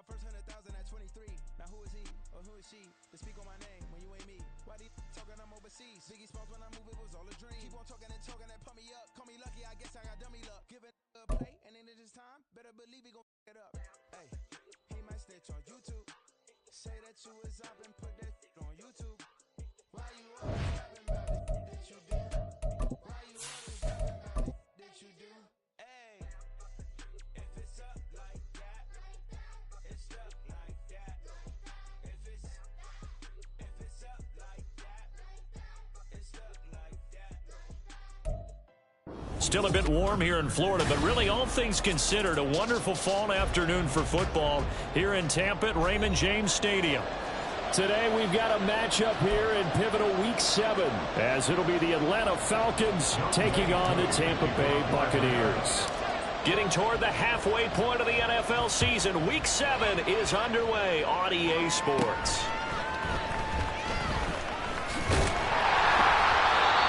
first 100,000 at 23. Now who is he or who is she to speak on my name when you ain't me? Why they talking I'm overseas? Biggie Smalls when I move it was all a dream. Keep on talking and pump me up. Call me lucky, I guess I got dummy luck. Give it a play and then it is time. Better believe he gon' it up. Hey, he might snitch on YouTube. Say that you was up and put that on YouTube. Why you always rapping about it? Did you do? Why you always rapping about it? Did you do? Hey, if it's up like that, it's stuck like that. If it's up like that, it's stuck like that. Still a bit warm here in Florida, but really all things considered, a wonderful fall afternoon for football here in Tampa at Raymond James Stadium. Today we've got a matchup here in pivotal Week 7, as it'll be the Atlanta Falcons taking on the Tampa Bay Buccaneers. Getting toward the halfway point of the NFL season, Week 7 is underway on EA Sports.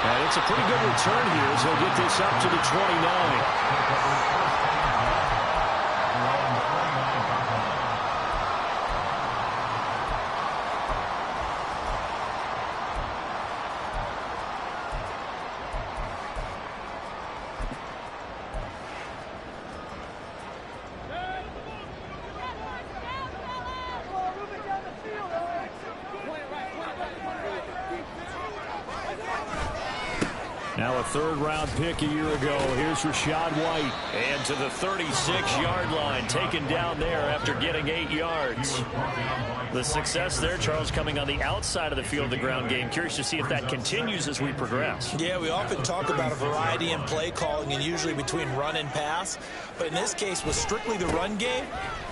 And it's a pretty good return here as they'll get this up to the 29. Now a third-round pick a year ago. Here's Rachaad White. And to the 36-yard line, taken down there after getting 8 yards. The success there, Charles, coming on the outside of the field of the ground game. Curious to see if that continues as we progress. Yeah, we often talk about a variety in play calling and usually between run and pass. But in this case, with strictly the run game,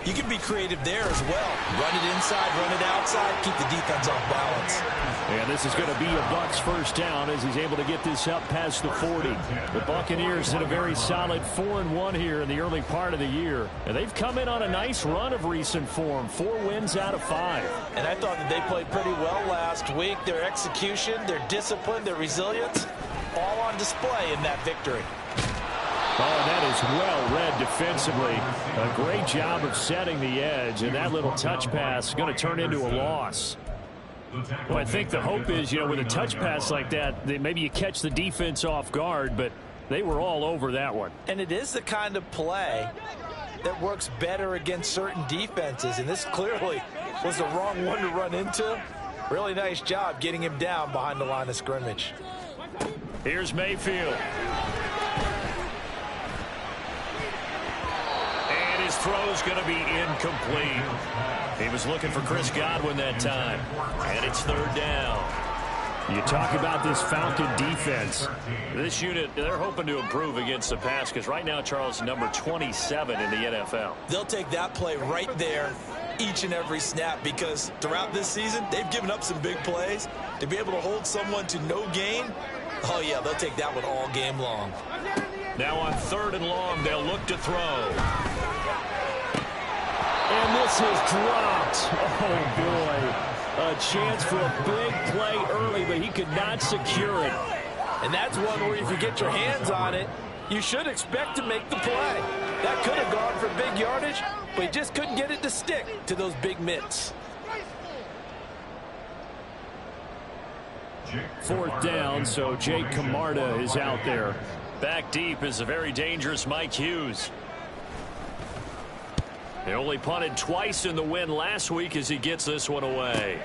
you can be creative there as well. Run it inside, run it outside, keep the defense off balance. And this is going to be a Bucs first down as he's able to get this up past the 40. The Buccaneers hit a very solid 4-1 here in the early part of the year. And they've come in on a nice run of recent form, 4 wins out of 5. And I thought that they played pretty well last week. Their execution, their discipline, their resilience, all on display in that victory. Oh, that is well read defensively. A great job of setting the edge, and that little touch pass is going to turn into a loss. Well, I think the hope is, with a touch pass like that maybe you catch the defense off guard, but they were all over that one. And it is the kind of play that works better against certain defenses, and this clearly was the wrong one to run into. Really nice job getting him down behind the line of scrimmage. Here's Mayfield. And his throw's going to be incomplete. He was looking for Chris Godwin that time. And it's third down. You talk about this Falcon defense. This unit, they're hoping to improve against the pass because right now, Charles, number 27 in the NFL. They'll take that play right there each and every snap because throughout this season, they've given up some big plays. To be able to hold someone to no gain, oh, yeah, they'll take that one all game long. Now on 3rd and long, they'll look to throw. And this is dropped. Oh, boy. A chance for a big play early, but he could not secure it. And that's one where if you get your hands on it, you should expect to make the play. That could have gone for big yardage, but he just couldn't get it to stick to those big mitts. 4th down, so Jake Camarda is out there. Back deep is a very dangerous Mike Hughes. They only punted twice in the win last week as he gets this one away.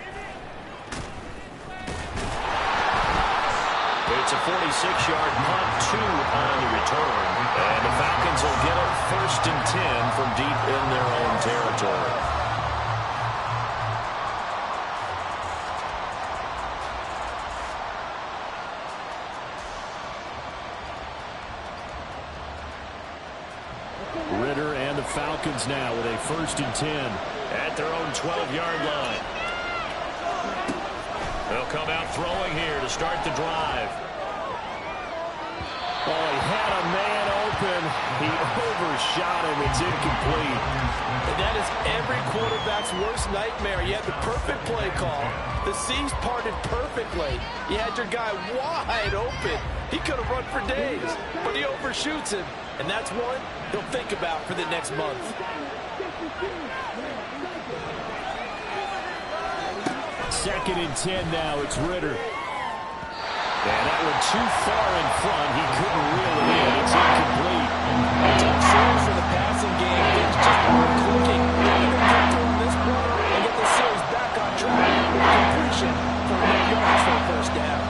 It's a 46-yard punt, 2 on the return. And the Falcons will get it 1st and 10 from deep in their own territory. Ridder and the Falcons now with a 1st and 10 at their own 12-yard line. They'll come out throwing here to start the drive. Oh, he had a man open. He overshot him. It's incomplete. And that is every quarterback's worst nightmare. You had the perfect play call. The C's parted perfectly. You had your guy wide open. He could have run for days, but he overshoots him. And that's one he'll think about for the next month. 2nd and 10 now. It's Ritter. And that one too far in front. He couldn't reel it in. It's incomplete. Top series for the passing game. Things just weren't clicking. They're going to get through this quarter and get the series back on track. Completion for 1 yards for a first down.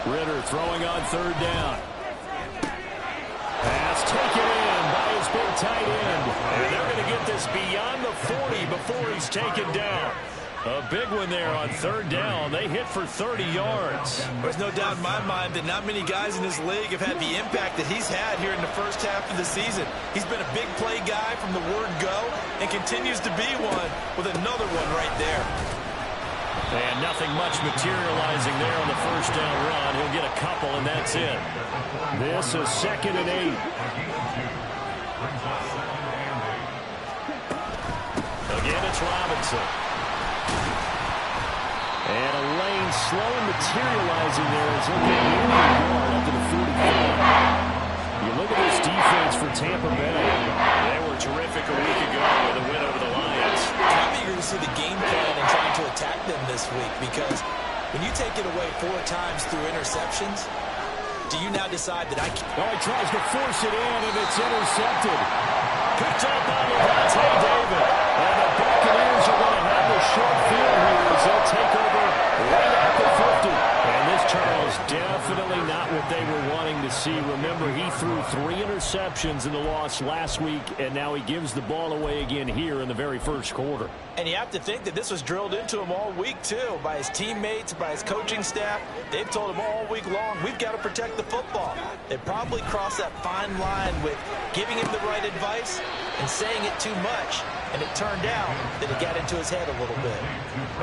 Ritter throwing on 3rd down. Pass taken in by his big tight end. And they're going to get this beyond the 40 before he's taken down. A big one there on 3rd down. They hit for 30 yards. There's no doubt in my mind that not many guys in this league have had the impact that he's had here in the first half of the season. He's been a big play guy from the word go and continues to be one with another one right there. And nothing much materializing there on the 1st down run. He'll get a couple, and that's it. This is 2nd and 8. Again, it's Robinson. And a lane slow and materializing there as he'll get near the yard up to the 45. You look at this defense for Tampa Bay. They were terrific a week ago with a win over the Lions. I'm eager to see the game plan and trying to attack them this week because when you take it away 4 times through interceptions, do you now decide that I can't? Oh, he tries to force it in, and it's intercepted. Picked up by Lavonte David. And the Buccaneers are going to have a short field here as they'll take over right at the 50. And this, Charles, definitely not what they were wanting to see. Remember, he threw 3 interceptions in the loss last week, and now he gives the ball away again here in the very first quarter. And you have to think that this was drilled into him all week, too, by his teammates, by his coaching staff. They've told him all week long, we've got to protect the football. They probably crossed that fine line with giving him the right advice and saying it too much. And it turned out that it got into his head a little bit.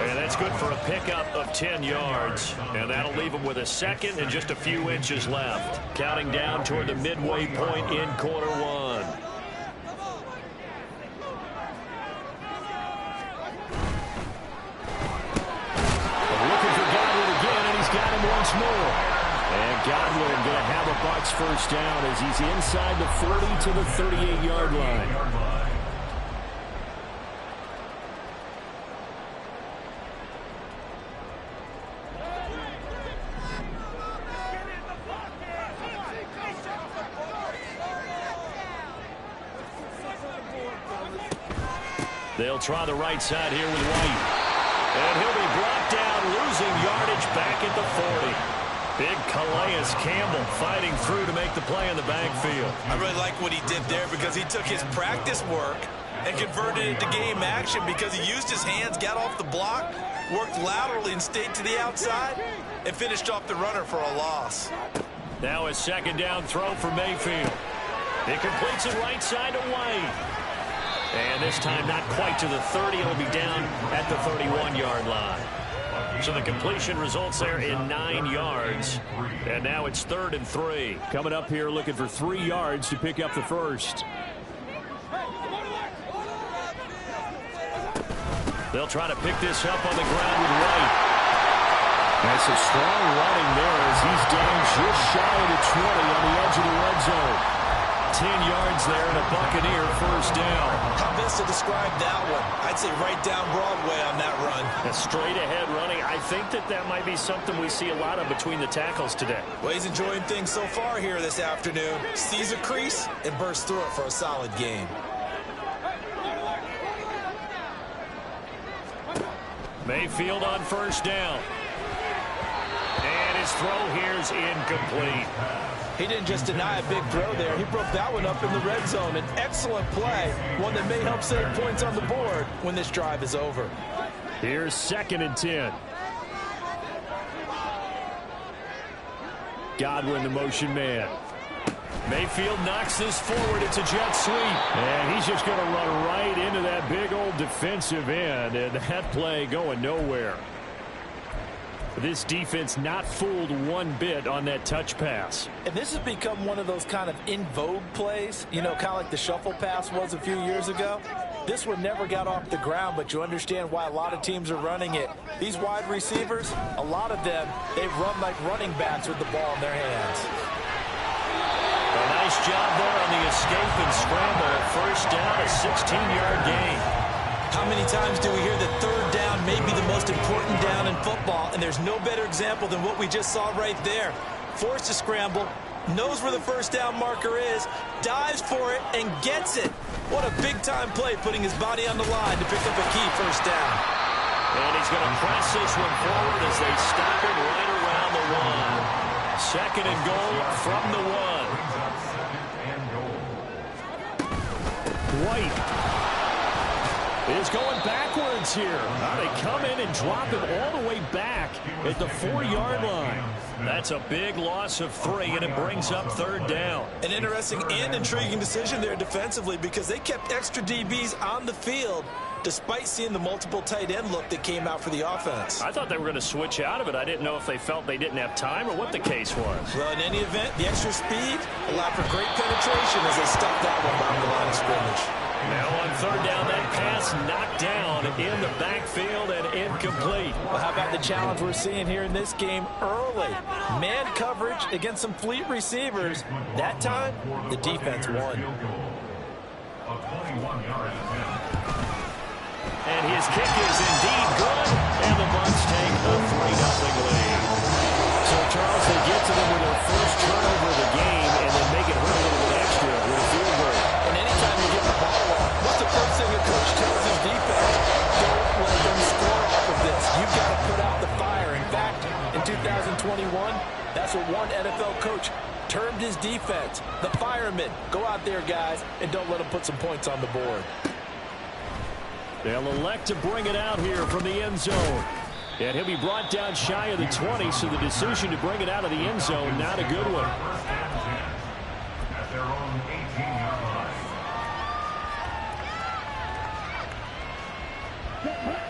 And that's good for a pickup of 10 yards. And that'll leave him with a 2nd and just a few inches left. Counting down toward the midway point in quarter 1. Looking for Godwin again, and he's got him once more. And Godwin going to have a Bucs first down as he's inside the 40 to the 38-yard line. They'll try the right side here with White. And he'll be brought down, losing yardage back at the 40. Big Calais Campbell fighting through to make the play in the backfield. I really like what he did there because he took his practice work and converted it to game action because he used his hands, got off the block, worked laterally and stayed to the outside, and finished off the runner for a loss. Now a 2nd down throw for Mayfield. It completes it right side to White. And this time not quite to the 30. It'll be down at the 31-yard line. So the completion results there in 9 yards. And now it's 3rd and 3. Coming up here looking for 3 yards to pick up the first. They'll try to pick this up on the ground with White. That's a strong running there as he's down just shy of the 20 on the edge of the red zone. 10 yards there and a Buccaneer first down. How best to describe that one? I'd say right down Broadway on that run. A straight ahead running. I think that might be something we see a lot of between the tackles today. Well, he's enjoying things so far here this afternoon. Sees a crease and bursts through it for a solid game. Mayfield on first down. And his throw here is incomplete. He didn't just deny a big throw there. He broke that one up in the red zone. An excellent play, one that may help save points on the board when this drive is over. Here's 2nd and 10. Godwin, the motion man. Mayfield knocks this forward. It's a jet sweep. And he's just going to run right into that big old defensive end. And that play going nowhere. This defense not fooled one bit on that touch pass. And this has become one of those kind of in vogue plays, you know, kind of like the shuffle pass was a few years ago. This one never got off the ground, but you understand why a lot of teams are running it. These wide receivers, a lot of them, they run like running backs with the ball in their hands. A nice job there on the escape and scramble. First down, a 16-yard gain. How many times do we hear that third down may be the most important down in football, and there's no better example than what we just saw right there. Forced to scramble, knows where the first down marker is, dives for it, and gets it. What a big-time play, putting his body on the line to pick up a key first down. And he's going to press this one forward as they stop it right around the 1. Second and goal from the 1. White is going backwards here. They come in and drop him all the way back at the 4-yard line. That's a big loss of 3, and it brings up third down. An interesting and intriguing decision there defensively, because they kept extra DBs on the field despite seeing the multiple tight end look that came out for the offense. I thought they were going to switch out of it. I didn't know if they felt they didn't have time or what the case was. Well, in any event, the extra speed allowed for great penetration as they stuffed that one down the line of scrimmage. Now on third down, that pass knocked down in the backfield and incomplete. Well, how about the challenge we're seeing here in this game early? Man coverage against some fleet receivers. That time, the defense won. And his kick is indeed good, and the Bucs take a 3-0 lead. So, Charles, they get to them with their first turnover of the game and then make it hurt a little bit extra with a field goal. And anytime you get the ball off, what's the first thing a coach tells his defense? Don't let them score off of this. You've got to put out the fire. In fact, in 2021, that's what one NFL coach termed his defense. The firemen. Go out there, guys, and don't let them put some points on the board. They'll elect to bring it out here from the end zone. And he'll be brought down shy of the 20, so the decision to bring it out of the end zone, not a good one.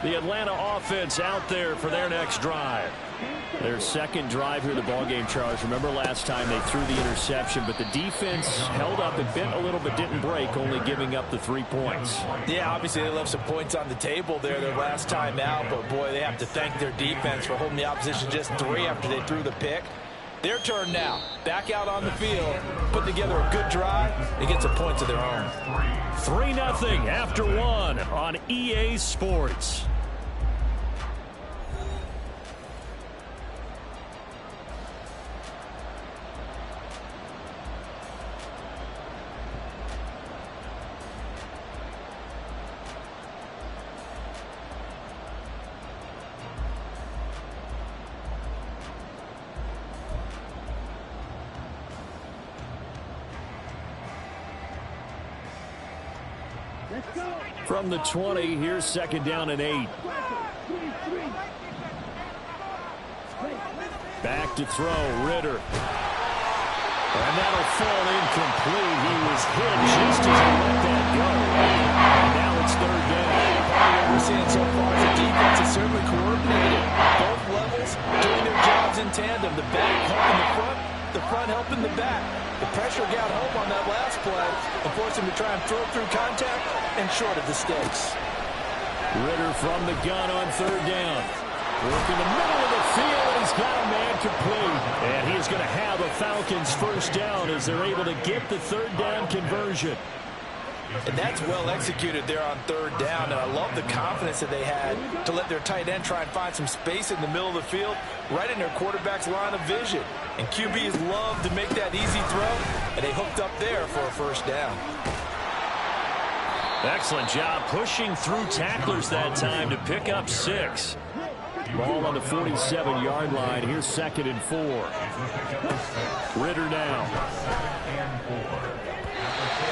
The Atlanta offense out there for their next drive. Their second drive here in the ballgame, Charles. Remember last time they threw the interception, but the defense held up and bent a little but didn't break, only giving up the 3 points. Yeah, obviously they left some points on the table there their last time out, but boy, they have to thank their defense for holding the opposition just 3 after they threw the pick. Their turn now. Back out on the field, put together a good drive, and get some points of their own. 3-0 after 1 on EA Sports. From the 20, here's second down and 8. Back to throw, Ritter. And that'll fall incomplete. He was hit just as he let that go. And now it's third down. What we're seeing so far is the defense is certainly coordinated. Both levels doing their jobs in tandem. The back helping the front helping the back. The pressure got home on that last play and forced him to try and throw through contact and short of the stakes. Ritter from the gun on third down. Work in the middle of the field, and he's got a man complete. And he is going to have a Falcons first down as they're able to get the third down conversion. And that's well executed there on third down. And I love the confidence that they had to let their tight end try and find some space in the middle of the field, right in their quarterback's line of vision. And QBs love to make that easy throw, and they hooked up there for a first down. Excellent job pushing through tacklers that time to pick up 6. Ball on the 47-yard line. Here's second and 4. Ritter now.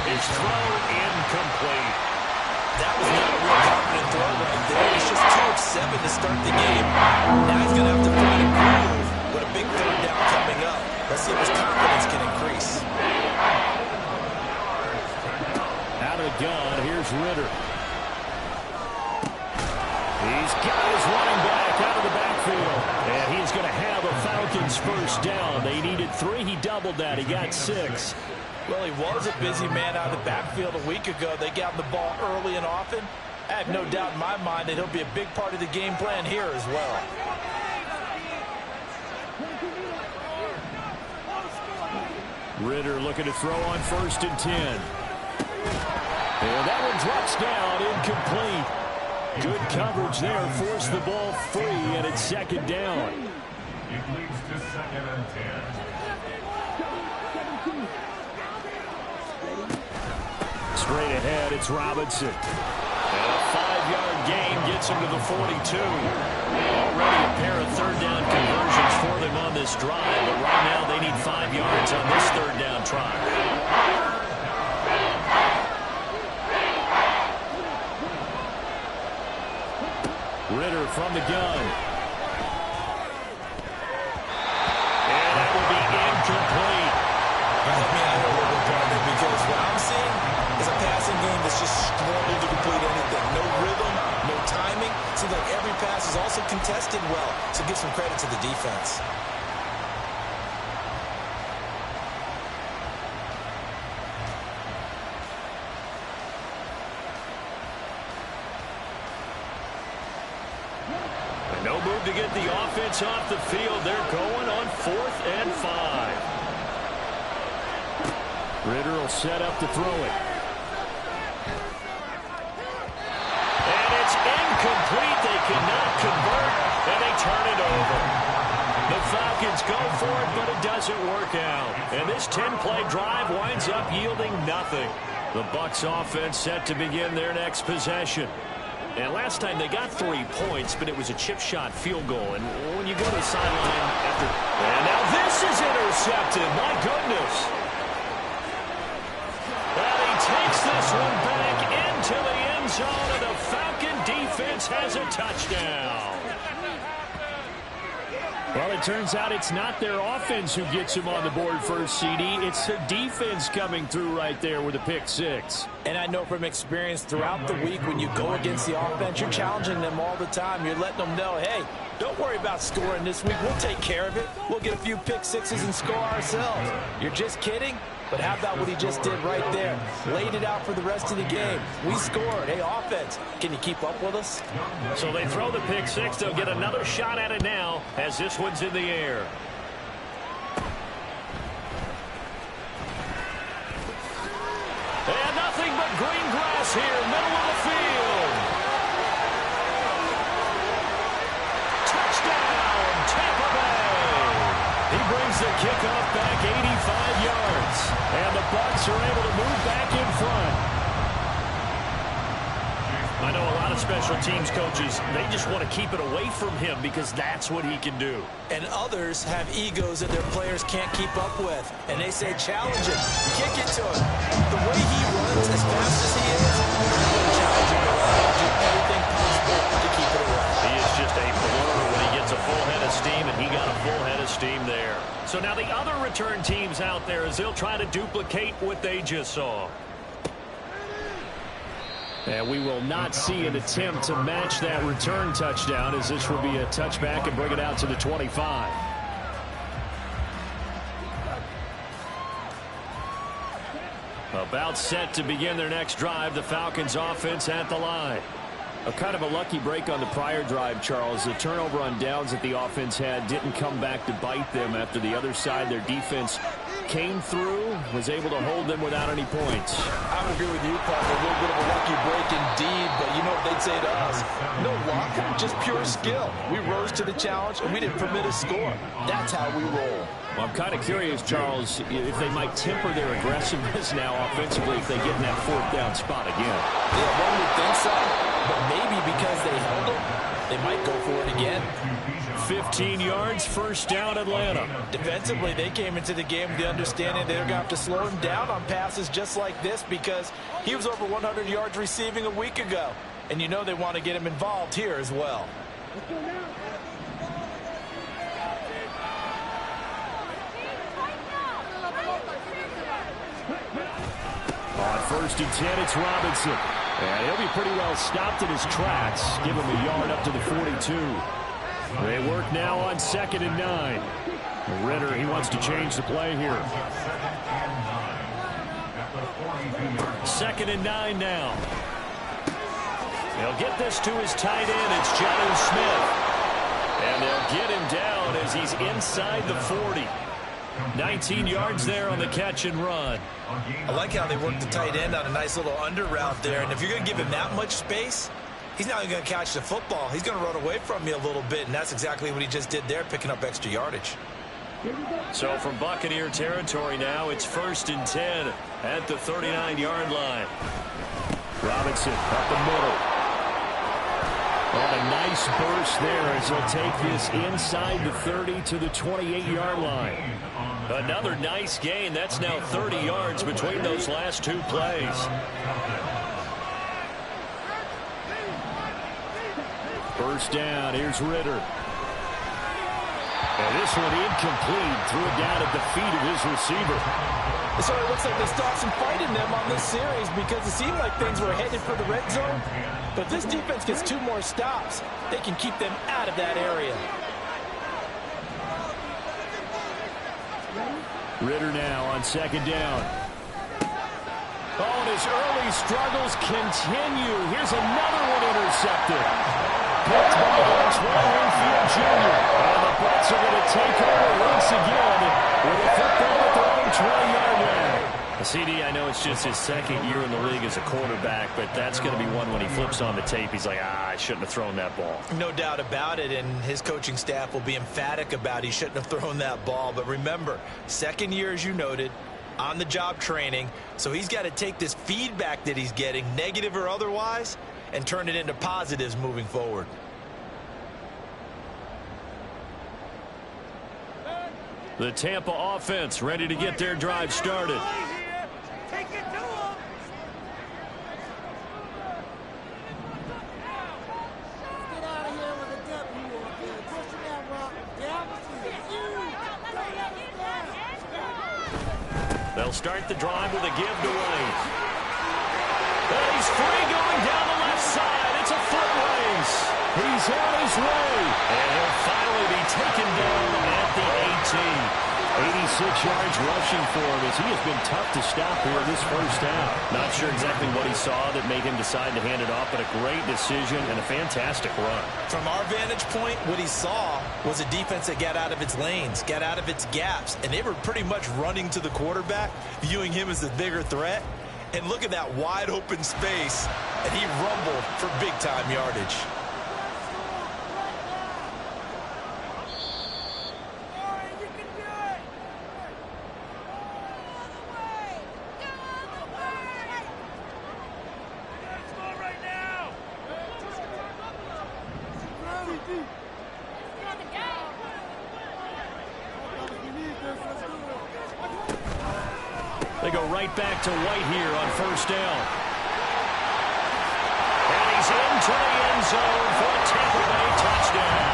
His throw incomplete. That was not a real confident throw right there. He's just 2 of 7 to start the game. Now he's going to have to find a groove with a big third down coming up. Let's see if his confidence can increase. Out of the gun, here's Ritter. He's got his running back out of the backfield. And he's going to have a Falcons first down. They needed 3. He doubled that. He got 6. Well, he was a busy man out of the backfield a week ago. They got him the ball early and often. I have no doubt in my mind that he'll be a big part of the game plan here as well. Ritter looking to throw on first and 10. And that one drops down, incomplete. Good coverage there, forced the ball free, and it's second down. It leads to 2nd and 10. Straight ahead, it's Robinson. And a 5-yard gain gets him to the 42. Already a pair of third-down conversions for them on this drive, but right now they need 5 yards on this third-down try. Ritter from the gun. And that will be incomplete. Help me out here a little bit, partner, because what I'm seeing is a passing game that's just struggled to complete anything. No rhythm, no timing. Seems like every pass is also contested well, so give some credit to the defense. No move to get the offense off the field. They're going on 4th and 5. Ritter will set up to throw it. And it's incomplete. They cannot convert, and they turn it over. The Falcons go for it, but it doesn't work out. And this 10-play drive winds up yielding nothing. The Bucs offense set to begin their next possession. And last time they got 3 points, but it was a chip shot field goal. And when you go to the sideline after... And now this is intercepted. My goodness. Well, he takes this one back into the end zone, and the Falcon defense has a touchdown. Well, it turns out it's not their offense who gets him on the board first, CD. It's the defense coming through right there with a pick 6. And I know from experience throughout the week when you go against the offense, you're challenging them all the time. You're letting them know, hey, don't worry about scoring this week. We'll take care of it. We'll get a few pick 6s and score ourselves. You're just kidding? But how about what he just did right there? Laid it out for the rest of the game. We scored. Hey, offense, can you keep up with us? So they throw the pick 6. They'll get another shot at it now as this one's in the air. And nothing but green grass here, middle of the field. Touchdown, Tampa Bay. He brings the kickoff back 85 yards. And the Bucs are able to move back in front. I know a lot of special teams coaches, they just want to keep it away from him because that's what he can do. And others have egos that their players can't keep up with. And they say, challenge him, kick it to him. The way he runs as fast as he is, I'm going to challenge him. Do everything possible to keep it away. He is just a blur when he gets a full head of steam, and he got a full head of steam there. So now the other return teams out there as they'll try to duplicate what they just saw. And we will not see an attempt to match that return touchdown, as this will be a touchback and bring it out to the 25. About set to begin their next drive, the Falcons offense at the line. A kind of a lucky break on the prior drive, Charles. The turnover on downs that the offense had didn't come back to bite them after the other side. Their defense came through, was able to hold them without any points. I would agree with you, partner. A little bit of a lucky break indeed, but you know what they'd say to us? No luck, just pure skill. We rose to the challenge, and we didn't permit a score. That's how we roll. Well, I'm kind of curious, Charles, if they might temper their aggressiveness now offensively if they get in that 4th down spot again. Yeah, one would think so, but maybe because they held them, they might go for it again. 15 yards, first down, Atlanta. Defensively, they came into the game with the understanding they're going to have to slow him down on passes just like this because he was over 100 yards receiving a week ago. And you know they want to get him involved here as well. On 1st and 10, it's Robinson. And he'll be pretty well stopped in his tracks. Give him a yard up to the 42. They work now on 2nd and 9. Ritter, he wants to change the play here. 2nd and 9 now. They'll get this to his tight end. It's Jonnu Smith. And they'll get him down as he's inside the 40. 19 yards there on the catch and run. I like how they work the tight end on a nice little under route there. And if you're going to give him that much space, he's not even going to catch the football. He's going to run away from you a little bit, and that's exactly what he just did there, picking up extra yardage. So from Buccaneer territory now, it's 1st and 10 at the 39-yard line. Robinson up the middle. And a nice burst there as he'll take this inside the 30 to the 28-yard line. Another nice gain. That's now 30 yards between those last two plays. First down, here's Ritter. And this one incomplete. Threw it down at the feet of his receiver. So it looks like they stopped some fight in them on this series because it seemed like things were headed for the red zone. But if this defense gets 2 more stops, they can keep them out of that area. Ritter now on 2nd down. Oh, and his early struggles continue. Here's another one intercepted. Picked by Antoine Winfield Jr. And the Bucs are going to take over once again with a football at their own 20-yard line. CD, I know it's just his 2nd year in the league as a quarterback, but that's going to be one when he flips on the tape. He's like, I shouldn't have thrown that ball. No doubt about it, and his coaching staff will be emphatic about he shouldn't have thrown that ball. But remember, 2nd year, as you noted, on-the-job training, so he's got to take this feedback that he's getting, negative or otherwise, and turn it into positives moving forward. The Tampa offense ready to get their drive started. Take it to him. Get out of here with a W on here. Push him out, Rock. Down. They'll start the drive with a give to Wayne. And he's free going down the left side. It's a foot race. He's on his way. And he'll finally be taken down at the 18. 86 yards rushing for him as he has been tough to stop here this first half. Not sure exactly what he saw that made him decide to hand it off, but a great decision and a fantastic run. From our vantage point, what he saw was a defense that got out of its lanes, got out of its gaps, and they were pretty much running to the quarterback, viewing him as the bigger threat. And look at that wide open space, and he rumbled for big-time yardage. They go right back to White here on 1st down. And he's into the end zone for a Tampa Bay touchdown.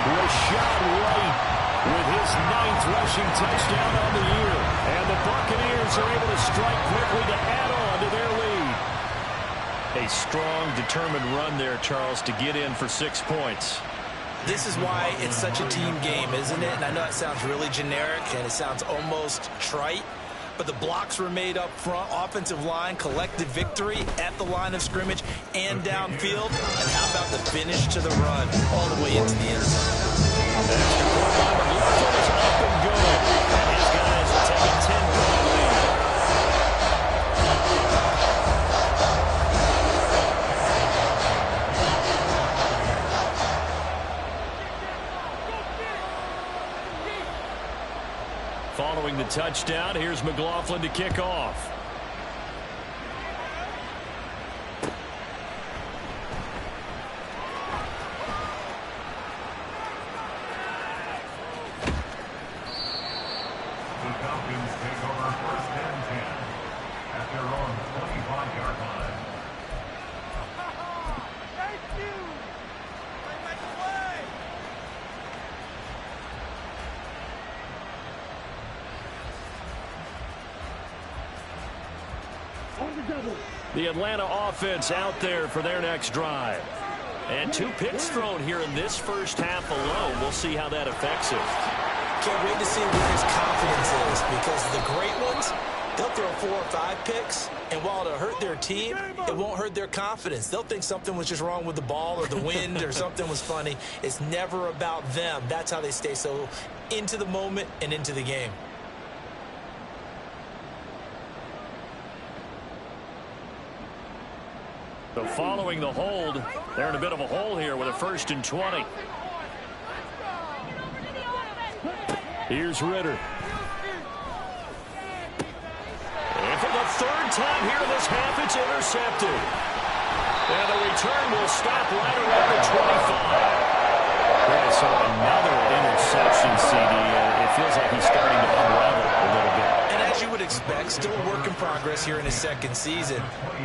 Rashad White with his 9th rushing touchdown on the year. And the Buccaneers are able to strike quickly to add on to their lead. A strong, determined run there, Charles, to get in for 6 points. This is why it's such a team game, isn't it? And I know it sounds really generic and it sounds almost trite, but the blocks were made up front, offensive line, collective victory at the line of scrimmage and downfield. And how about the finish to the run all the way into the end zone? Is up and good. And his guys will take a 10-point lead. Following the touchdown, here's McLaughlin to kick off. The Falcons take over 1st and 10 at their own 25-yard line. Thank you. Play like a play. The Atlanta offense out there for their next drive. And 2 picks thrown here in this first half alone. We'll see how that affects it. Can't wait to see where his confidence is, because the great ones, they'll throw 4 or 5 picks, and while it'll hurt their team, it won't hurt their confidence. They'll think something was just wrong with the ball or the wind or something was funny. It's never about them. That's how they stay so into the moment and into the game. So following the hold, they're in a bit of a hole here with a 1st and 20. Here's Ritter. And for the 3rd time here in this half, it's intercepted. And the return will stop right around the 25. Yeah, so another interception, CD. It feels like he's starting to unravel a little bit. And as you would expect, still a work in progress here in his 2nd season.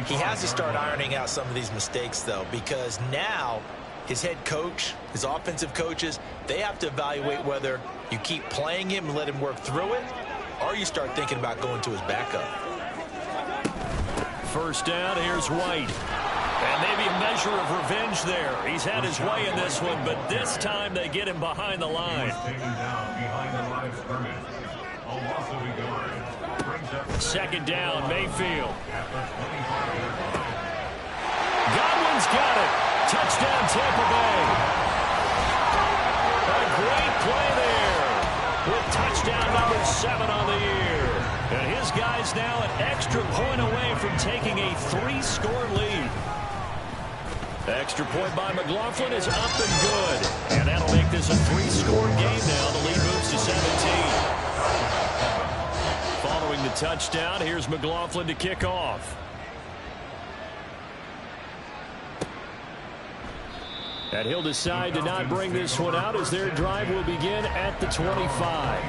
He has to start ironing out some of these mistakes, though, because now his head coach, his offensive coaches, they have to evaluate whether you keep playing him and let him work through it, or you start thinking about going to his backup. 1st down, here's White. And maybe a measure of revenge there. He's had his way in this one, but this time they get him behind the line. Taken down behind the line of scrimmage. A loss of a yard. Brings up 2nd down, Mayfield. at the 25-yard line. Godwin's got it. Touchdown, Tampa Bay. A great play there with touchdown number 7 on the year. And his guys now an extra point away from taking a 3-score lead. Extra point by McLaughlin is up and good. And that'll make this a 3-score game now. The lead moves to 17. Following the touchdown, here's McLaughlin to kick off. And he'll decide to not bring this one out as their drive will begin at the 25.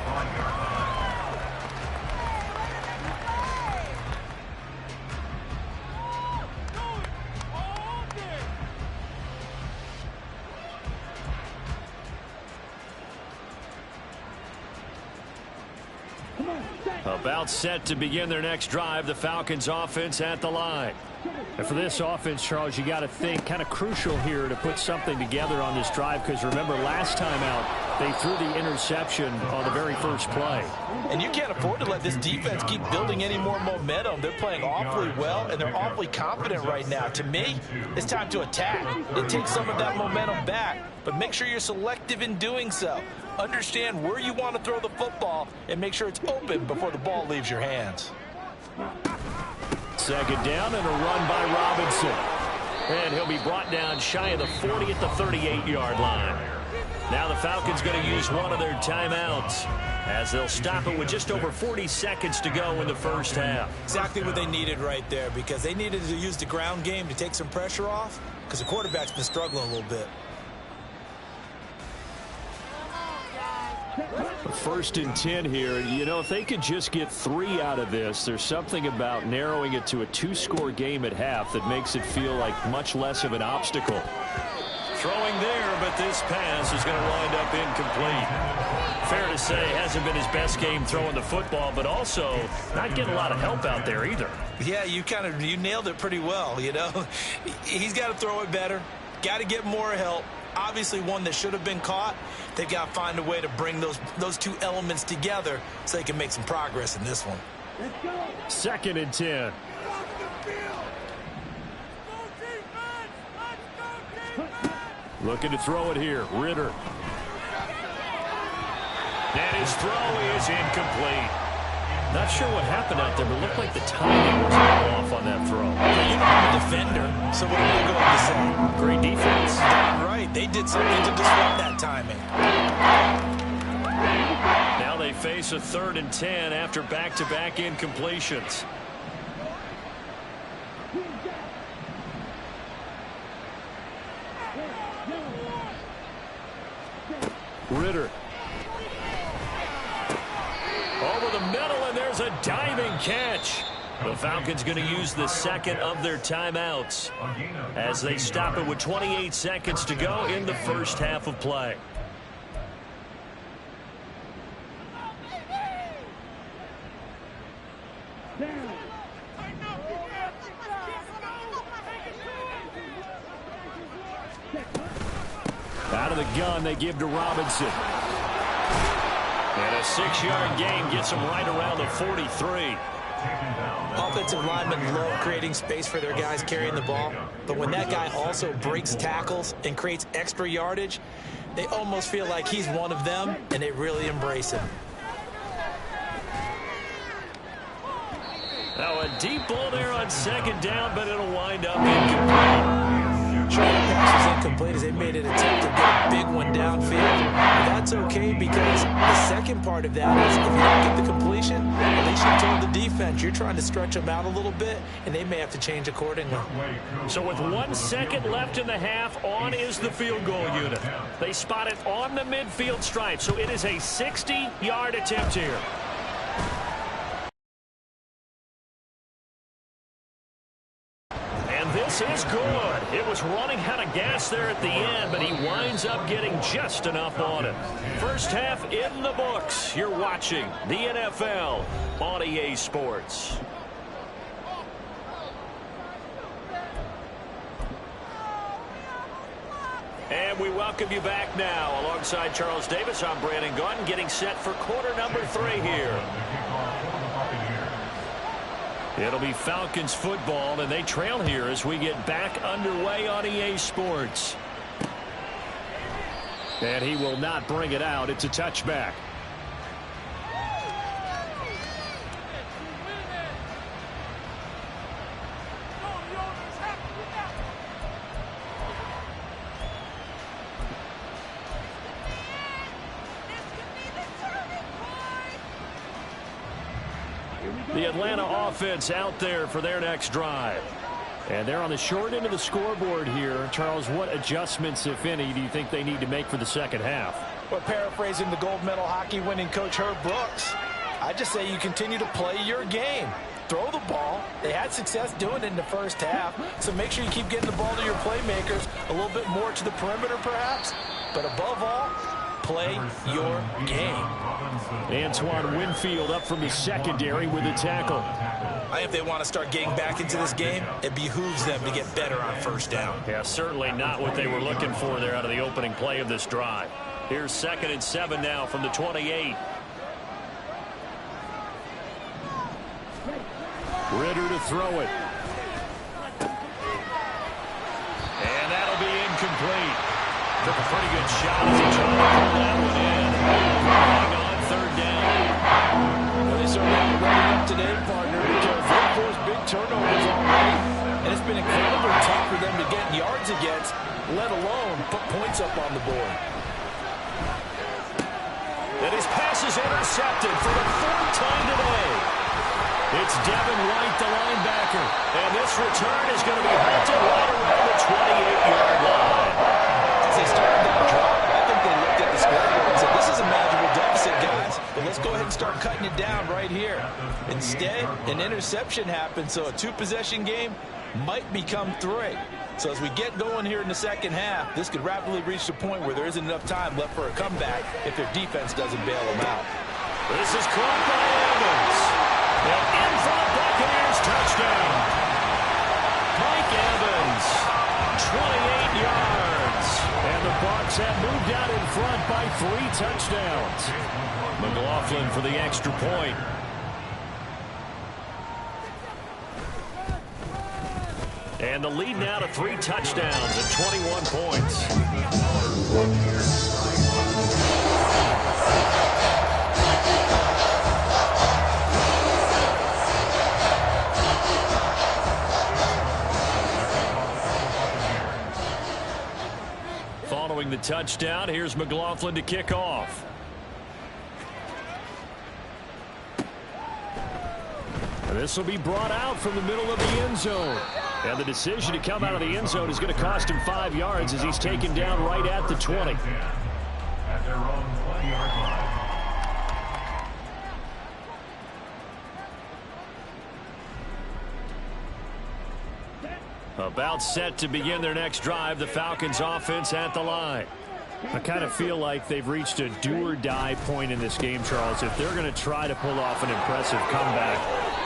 About set to begin their next drive, the Falcons offense at the line. And for this offense, Charles, you got to think kind of crucial here to put something together on this drive, because remember last time out they threw the interception on the very first play. And you can't afford to let this defense keep building any more momentum. They're playing awfully well, and they're awfully confident right now. To me, it's time to attack and take some of that momentum back, but make sure you're selective in doing so. Understand where you want to throw the football and make sure it's open before the ball leaves your hands. 2nd down and a run by Robinson. And he'll be brought down shy of the 40 at the 38-yard line. Now the Falcons going to use one of their timeouts as they'll stop it with just over 40 seconds to go in the first half. Exactly what they needed right there, because they needed to use the ground game to take some pressure off, because the quarterback's been struggling a little bit. 1st and 10 here. You know, if they could just get 3 out of this, there's something about narrowing it to a 2-score game at half that makes it feel like much less of an obstacle. Throwing there, but this pass is going to wind up incomplete. Fair to say, hasn't been his best game throwing the football, but also not getting a lot of help out there either. Yeah, you nailed it pretty well, you know. He's got to throw it better, got to get more help. Obviously one that should have been caught. They've got to find a way to bring those two elements together so they can make some progress in this one. 2nd and 10. Looking to throw it here. Ritter. And his throw is incomplete. Not sure what happened out there, but it looked like the timing was a little off on that throw. You know, I'm a defender, so what am I going to say? Great defense. Right, they did something to disrupt that timing. Now they face a 3rd and 10 after back-to-back incompletions. Ritter. Over the middle, and there's a diving catch. The Falcons going to use the 2nd of their timeouts as they stop it with 28 seconds to go in the first half of play. Out of the gun, they give to Robinson. And a 6-yard gain gets them right around the 43. Offensive linemen love creating space for their guys carrying the ball, but when that guy also breaks tackles and creates extra yardage, They almost feel like he's one of them, and they really embrace him. Now a deep ball there on second down, but it'll wind up incomplete. Sure, the pass was incomplete as they made an attempt to get a big one downfield. But that's okay because the second part of that is if you don't get the completion, at least you told the defense you're trying to stretch them out a little bit, and they may have to change accordingly. So with 1 second left in the half, on is the field goal unit. They spot it on the midfield stripe, so it is a 60-yard attempt here. This is good. It was running out of gas there at the end, but he winds up getting just enough on it. First half in the books. You're watching the NFL on EA Sports. And we welcome you back now. Alongside Charles Davis, I'm Brandon Gaudin, getting set for quarter number 3 here. It'll be Falcons football, and they trail here as we get back underway on EA Sports. And he will not bring it out. It's a touchback. The Atlanta offense out there for their next drive. And they're on the short end of the scoreboard here. Charles, what adjustments, if any, do you think they need to make for the second half? Well, paraphrasing the gold medal hockey winning coach Herb Brooks, I just say you continue to play your game. Throw the ball. They had success doing it in the first half, so make sure you keep getting the ball to your playmakers, a little bit more to the perimeter perhaps, but above all, play your game. Antoine Winfield up from the secondary with a tackle. I think if they want to start getting back into this game, it behooves them to get better on first down. Yeah, certainly not what they were looking for there out of the opening play of this drive. Here's 2nd and 7 now from the 28. Ritter to throw it. And that'll be incomplete. Took a pretty good shot as he tried to pull that one in. On 3rd down. Well, they certainly are running up today, partner, because they forced big turnovers already. And it's been incredibly tough for them to get yards against, let alone put points up on the board. And his pass is intercepted for the 4th time today. It's Devin White, the linebacker. And this return is going to be halted right around the 28-yard line. As they started that drive, I think they looked at the scoreboard and said, this is a manageable deficit, guys, but let's go ahead and start cutting it down right here. Instead, an interception happened, so a 2-possession game might become 3. So as we get going here in the second half, this could rapidly reach the point where there isn't enough time left for a comeback if their defense doesn't bail them out. This is caught by Evans. And in for the Buccaneers touchdown. Mike Evans, 28 yards. And the Bucs have moved out in front by 3 touchdowns. McLaughlin for the extra point. And the lead now to 3 touchdowns at 21 points. Following the touchdown, here's McLaughlin to kick off. And this will be brought out from the middle of the end zone. And the decision to come out of the end zone is going to cost him 5 yards as he's taken down right at the 20. At their own 20-yard line. About set to begin their next drive, the Falcons offense at the line. I kind of feel like they've reached a do-or-die point in this game, Charles. If they're going to try to pull off an impressive comeback,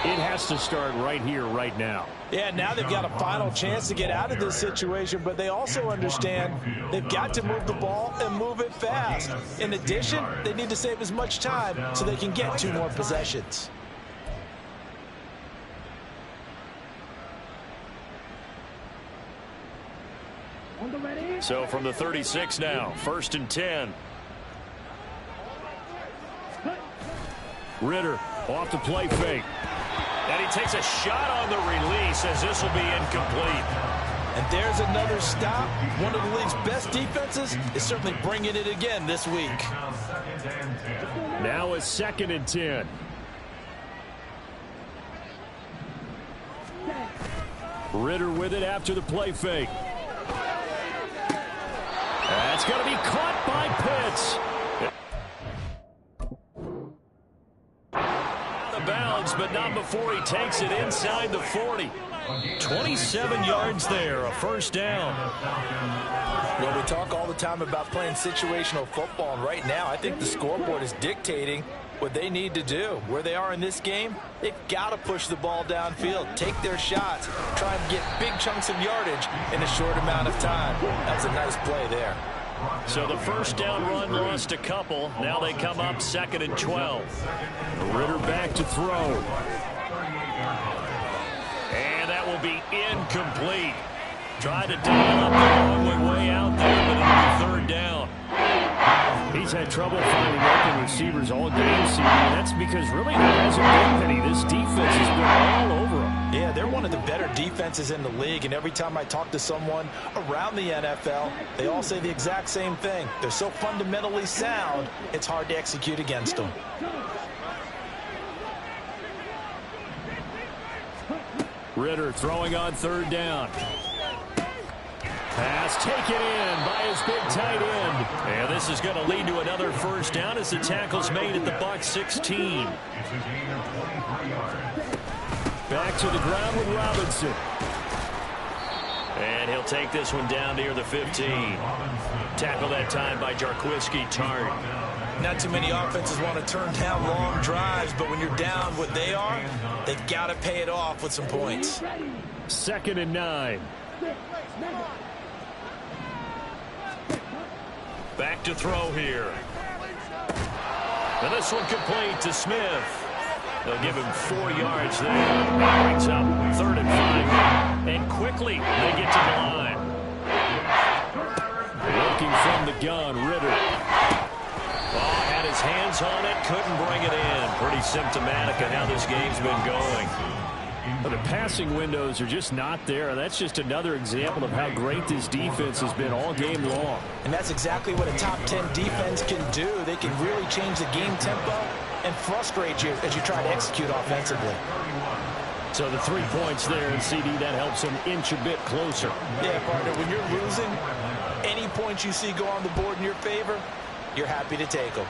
it has to start right here, right now. Yeah, now they've got a final chance to get out of this situation, but they also understand they've got to move the ball and move it fast. In addition, they need to save as much time so they can get 2 more possessions. So from the 36 now, 1st and 10. Ridder off the play fake. And he takes a shot on the release as this will be incomplete. And there's another stop. One of the league's best defenses is certainly bringing it again this week. Now it's 2nd and 10. Ridder with it after the play fake. That's going to be caught by Pitts. Out of bounds, but not before he takes it inside the 40. 27 yards there, a 1st down. Well, we talk all the time about playing situational football, and right now I think the scoreboard is dictating what they need to do. Where they are in this game, they've got to push the ball downfield, take their shots, try and get big chunks of yardage in a short amount of time. That's a nice play there. So the 1st down run lost a couple. Now they come up 2nd and 12. Ridder back to throw. And that will be incomplete. Tried to dial up the long way out there, but it'll be 3rd down. He's had trouble finding open receivers all game, CD. That's because really there hasn't been many. This defense has been all over them. Yeah, they're one of the better defenses in the league, and every time I talk to someone around the NFL, they all say the exact same thing. They're so fundamentally sound, it's hard to execute against them. Ridder throwing on 3rd down. Pass taken in by his big tight end. And this is going to lead to another 1st down as the tackle's made at the Bucs 16. Back to the ground with Robinson. And he'll take this one down near the 15. Tackle that time by Jarquiski Tart. Not too many offenses want to turn down long drives, but when you're down what they are, they've got to pay it off with some points. 2nd and 9. Back to throw here. And this one complete to Smith. They'll give him 4 yards there. That brings up 3rd and 5. And quickly they get to the line. Looking from the gun, Ridder. Oh, had his hands on it, couldn't bring it in. Pretty symptomatic of how this game's been going. But the passing windows are just not there. That's just another example of how great this defense has been all game long. And that's exactly what a top 10 defense can do. They can really change the game tempo and frustrate you as you try to execute offensively. So the 3 points there, and CD, that helps them inch a bit closer. Yeah, partner, when you're losing, any points you see go on the board in your favor, you're happy to take them.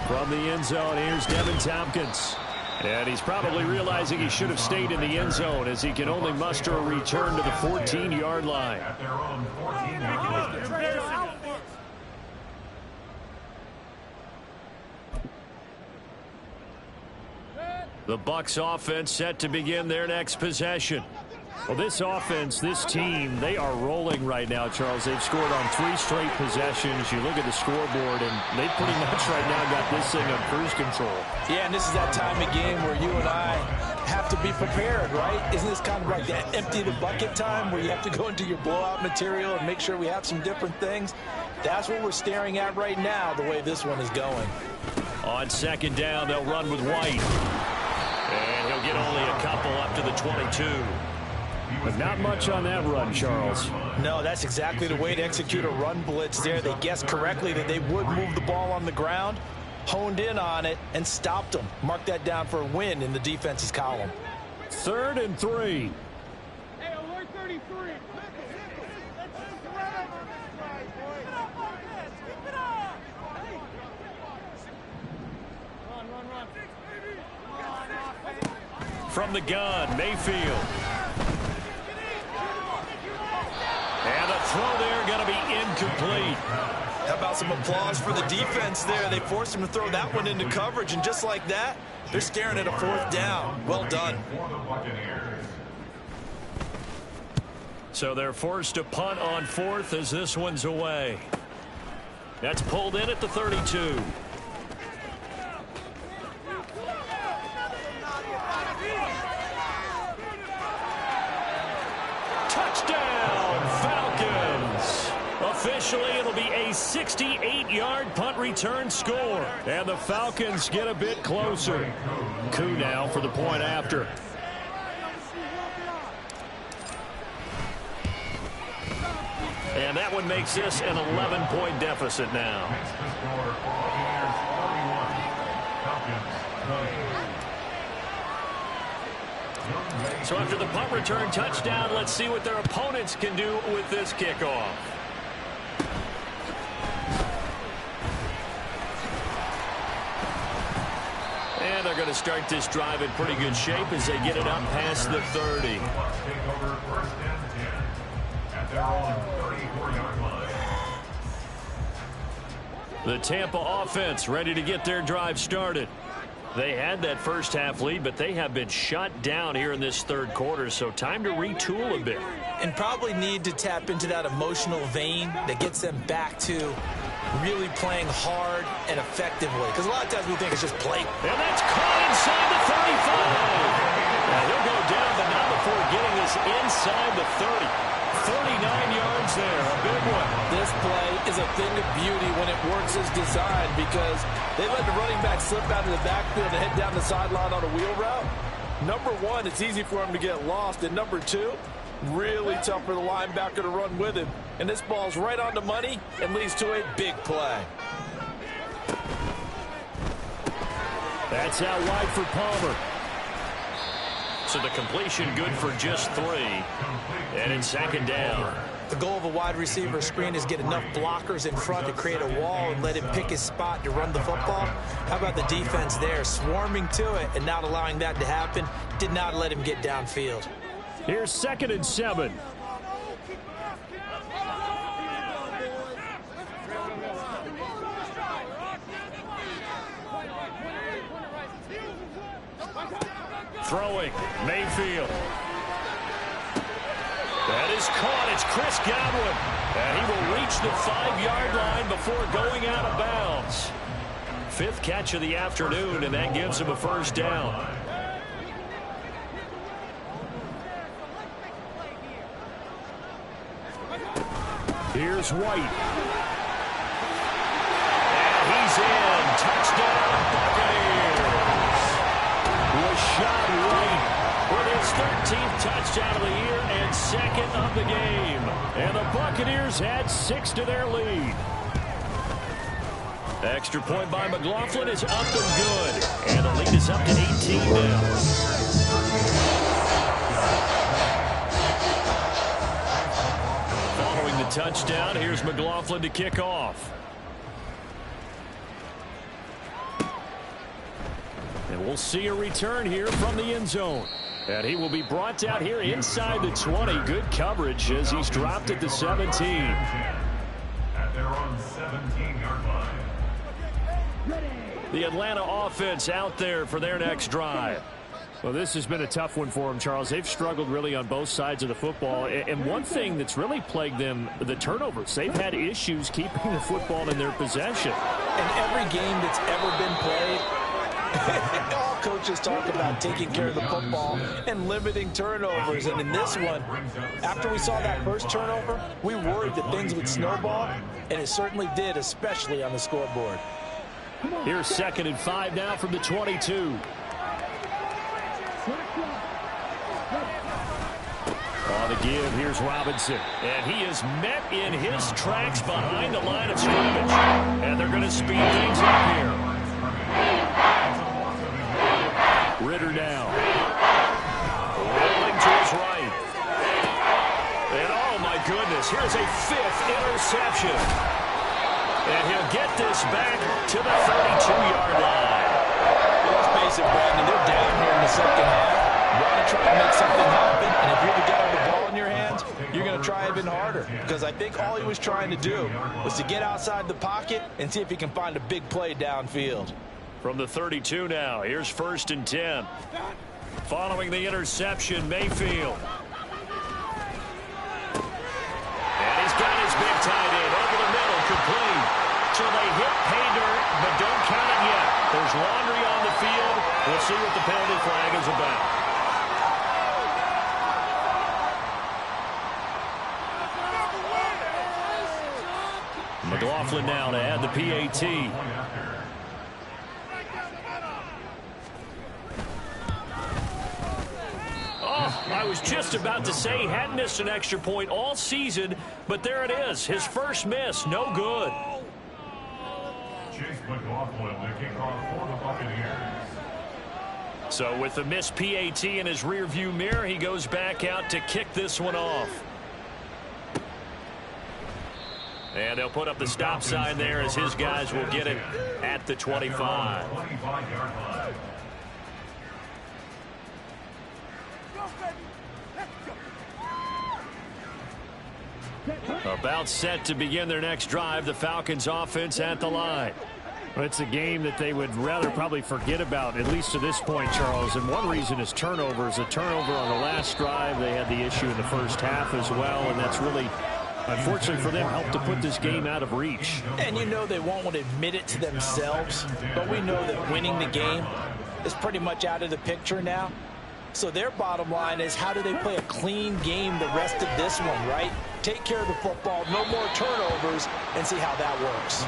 From the end zone, here's Devin Tompkins. And he's probably realizing he should have stayed in the end zone as he can only muster a return to the 14-yard line. The Bucs offense set to begin their next possession. Well, this offense, this team, they are rolling right now, Charles. They've scored on 3 straight possessions. You look at the scoreboard, and they pretty much right now got this thing on cruise control. Yeah, and this is that time of game where you and I have to be prepared, right? Isn't this kind of like that empty the bucket time where you have to go into your blowout material and make sure we have some different things? That's what we're staring at right now, the way this one is going. On 2nd down, they'll run with White. And he'll get only a couple up to the 22. But not much on that run, Charles. No, that's exactly the way to execute a run blitz there. They guessed correctly that they would move the ball on the ground, honed in on it, and stopped them. Mark that down for a win in the defense's column. 3rd and 3. Hey, alert 33. From the gun, Mayfield. And the throw there going to be incomplete. How about some applause for the defense there? They forced him to throw that one into coverage, and just like that, they're staring at a 4th down. Well done. So they're forced to punt on 4th as this one's away. That's pulled in at the 32. Touchdown, Falcons! Officially, it'll be a 68-yard punt return score. And the Falcons get a bit closer. Koo now for the point after. And that one makes this an 11-point deficit now. So after the punt return touchdown, let's see what their opponents can do with this kickoff. And they're going to start this drive in pretty good shape as they get it up past the 30. The Tampa offense ready to get their drive started. They had that first half lead, but they have been shut down here in this third quarter, so time to retool a bit. And probably need to tap into that emotional vein that gets them back to really playing hard and effectively. Because a lot of times we think it's just play. And that's caught inside the 35. Now he'll go down, but not before getting this inside the 30. 39 yards there, a big one. This play is a thing of beauty when it works as designed because they let the running back slip out of the backfield and head down the sideline on a wheel route. Number one, it's easy for him to get lost. And number two, really tough for the linebacker to run with him. And this ball's right on the money and leads to a big play. That's out wide for Palmer. So the completion good for just 3. And it's second down. The goal of a wide receiver screen is get enough blockers in front to create a wall and let him pick his spot to run the football. How about the defense there, swarming to it and not allowing that to happen? Did not let him get downfield. Here's 2nd and 7. Throwing, Mayfield. That is caught. It's Chris Godwin. And he will reach the 5-yard line before going out of bounds. 5th catch of the afternoon, and that gives him a first down. Here's White. And he's in. Touchdown, Buccaneers. Rashad White with his 13th touchdown of the year and 2nd of the game. And the Buccaneers add 6 to their lead. Extra point by McLaughlin is up and good. And the lead is up to 18 now. Following the touchdown, here's McLaughlin to kick off. And we'll see a return here from the end zone. And he will be brought out here inside the 20. Good coverage as he's dropped at the 17. At their own 17-yard line. The Atlanta offense out there for their next drive. Well, this has been a tough one for them, Charles. They've struggled really on both sides of the football. And one thing that's really plagued them, the turnovers. They've had issues keeping the football in their possession. In every game that's ever been played, all coaches talk about taking care of the football and limiting turnovers. And in this one, after we saw that first turnover, we worried that things would snowball, and it certainly did, especially on the scoreboard. Here's 2nd and 5 now from the 22. On the give, here's Robinson. And he is met in his tracks behind the line of scrimmage. And they're going to speed things up here. Ritter now. Rolling to his right. And oh my goodness, here's a 5th interception. And he'll get this back to the 32-yard line. Let's face it, Brandon, they're down here in the second half. You want to try and make something happen, and if you're the guy with the ball in your hands, you're going to try even harder. Because I think all he was trying to do was to get outside the pocket and see if he can find a big play downfield. From the 32 now, here's 1st and 10. Following the interception, Mayfield. And he's got his big tight end over the middle, complete. So they hit pay dirt, but don't count it yet. There's laundry on the field. We'll see what the penalty flag is about. McLaughlin now to add the PAT. Oh, I was just about to say he hadn't missed an extra point all season, but there it is. His first miss, no good. Chase McLaughlin, the kickoff for the Buccaneers. So with the missed PAT in his rearview mirror, he goes back out to kick this one off. And they'll put up the stop sign there as his guys will get it at the 25. About set to begin their next drive, the Falcons offense at the line. Well, it's a game that they would rather probably forget about, at least to this point, Charles. And one reason is turnovers. A turnover on the last drive. They had the issue in the first half as well, and that's really, unfortunately for them, helped to put this game out of reach. And you know they won't admit it to themselves, but we know that winning the game is pretty much out of the picture now. So their bottom line is, how do they play a clean game the rest of this one, right? Take care of the football, no more turnovers, and see how that works.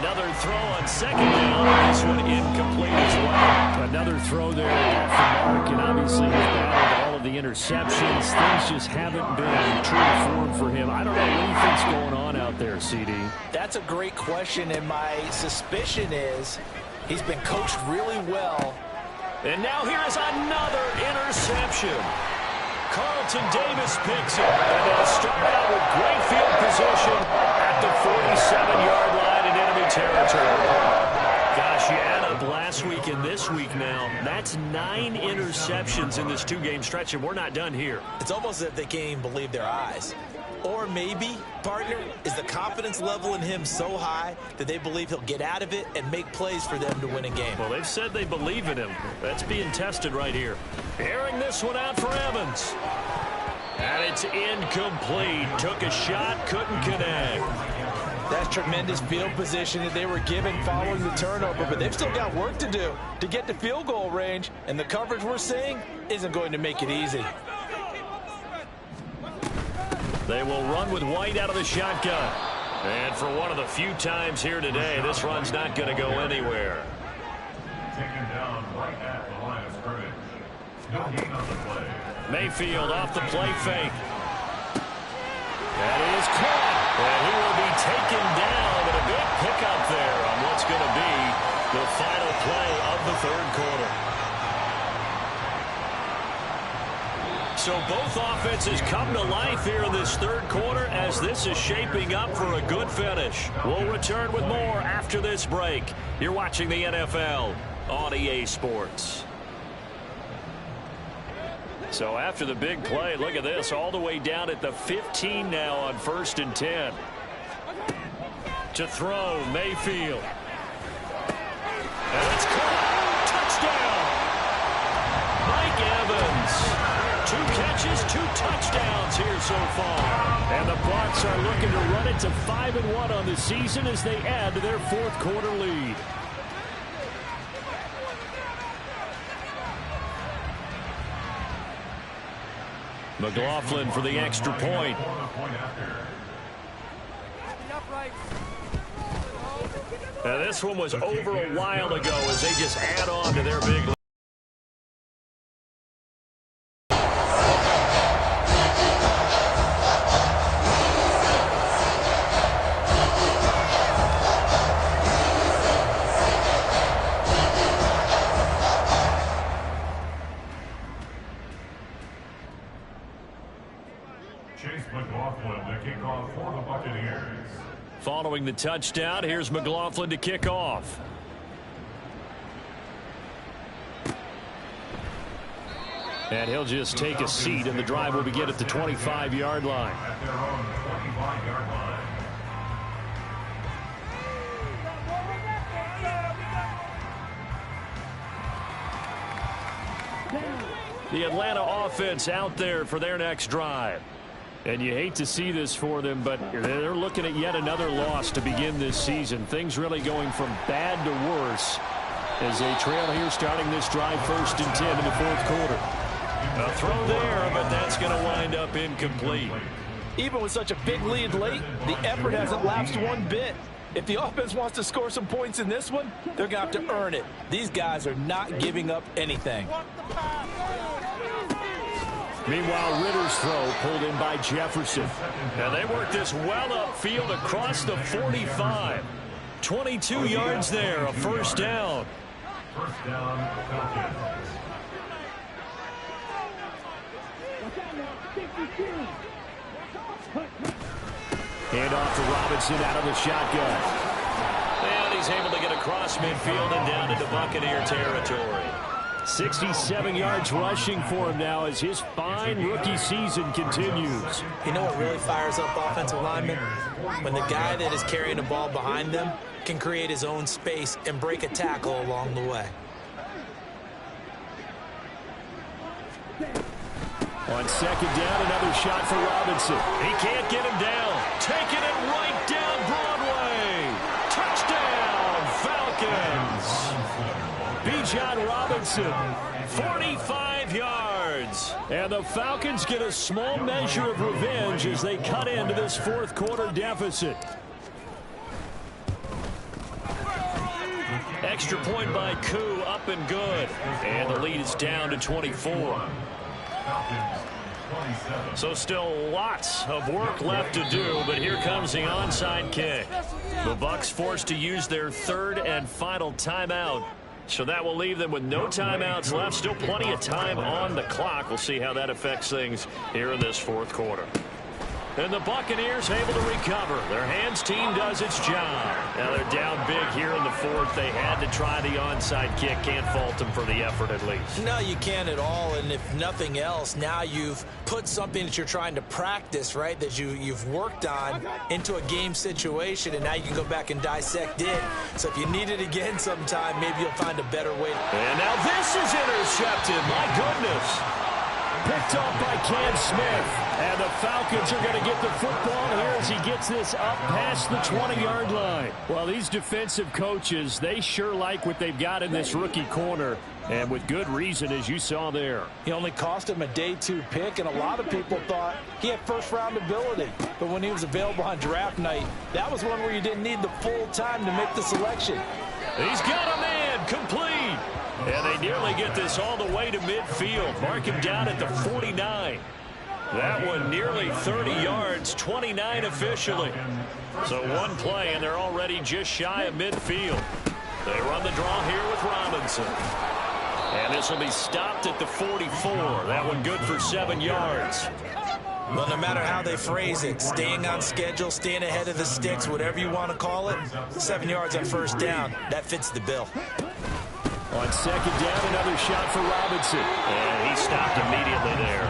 Another throw on second down. This one incomplete as well. Another throw there off the mark, and obviously he's battled all of the interceptions. Things just haven't been true to form for him. I don't know what he thinks going on out there, CD. That's a great question, and my suspicion is he's been coached really well. And now here is another interception. Carlton Davis picks it, and they'll start out with great field position at the 47-yard line in enemy territory. Gosh, you add up last week and this week now, that's 9 interceptions in this 2-game stretch, and we're not done here. It's almost as if they can't even believe their eyes. Or maybe, partner, is the confidence level in him so high that they believe he'll get out of it and make plays for them to win a game. Well, they've said they believe in him. That's being tested right here. Airing this one out for Evans. And it's incomplete. Took a shot, couldn't connect. That's tremendous field position that they were given following the turnover, but they've still got work to do to get to field goal range, and the coverage we're seeing isn't going to make it easy. They will run with White out of the shotgun. And for one of the few times here today, this run's not going to go anywhere. Taken down right at the line of scrimmage. No gain on the play. Mayfield off the play fake. That is caught. And he will be taken down, but a big pickup there on what's going to be the final play of the third quarter. So both offenses come to life here in this third quarter as this is shaping up for a good finish. We'll return with more after this break. You're watching the NFL on EA Sports. So after the big play, look at this, all the way down at the 15 now on 1st and 10. To throw, Mayfield. And it's caught. Touchdown. Mike Evans. 2 catches, 2 touchdowns here so far. And the Bucs are looking to run it to 5-1 on the season as they add to their 4th quarter lead. McLaughlin for the extra point. Now this one was over a while ago as they just add on to their big lead. Chase McLaughlin, the kickoff for the Buccaneers. Following the touchdown, here's McLaughlin to kick off. And he'll just take a seat, and the drive will begin at the 25-yard line. At their own 25-yard line. The Atlanta offense out there for their next drive. And you hate to see this for them, but they're looking at yet another loss to begin this season. Things really going from bad to worse as they trail here starting this drive 1st and 10 in the 4th quarter. A throw there, but that's going to wind up incomplete. Even with such a big lead late, the effort hasn't lapsed one bit. If the offense wants to score some points in this one, they're going to have to earn it. These guys are not giving up anything. Meanwhile, Ritter's throw pulled in by Jefferson. And they work this well upfield across the 45. 22 yards there, a first down. First down, Falcons. Hand off to Robinson out of the shotgun. And he's able to get across midfield and down into Buccaneer territory. 67 yards rushing for him now as his fine rookie season continues. You know what really fires up offensive linemen? When the guy that is carrying the ball behind them can create his own space and break a tackle along the way. On second down, another shot for Robinson. He can't get him down. Taking it right down Broadway. Touchdown, Falcons. Bijan Robinson, 45 yards. And the Falcons get a small measure of revenge as they cut into this fourth quarter deficit. Extra point by Koo, up and good. And the lead is down to 24. So still lots of work left to do, but here comes the onside kick. The Bucs forced to use their third and final timeout. So that will leave them with no timeouts left. Still plenty of time on the clock. We'll see how that affects things here in this fourth quarter. And the Buccaneers able to recover. Their hands team does its job. Now they're down big here in the fourth. They had to try the onside kick. Can't fault them for the effort at least. No, you can't at all. And if nothing else, now you've put something that you're trying to practice, right, that you've worked on into a game situation, and now you can go back and dissect it. So if you need it again sometime, maybe you'll find a better way. And now this is intercepted. My goodness. Picked off by Cam Smith. And the Falcons are going to get the football here as he gets this up past the 20-yard line. Well, these defensive coaches, they sure like what they've got in this rookie corner. And with good reason, as you saw there. He only cost him a day 2 pick, and a lot of people thought he had first-round ability. But when he was available on draft night, that was one where you didn't need the full time to make the selection. He's got a man complete. And they nearly get this all the way to midfield. Mark him down at the 49. That one nearly 30 yards, 29 officially. So one play, and they're already just shy of midfield. They run the draw here with Robinson. And this will be stopped at the 44. That one good for 7 yards. Well, no matter how they phrase it, staying on schedule, staying ahead of the sticks, whatever you want to call it, 7 yards on first down, that fits the bill. On second down, another shot for Robinson. And he stopped immediately there.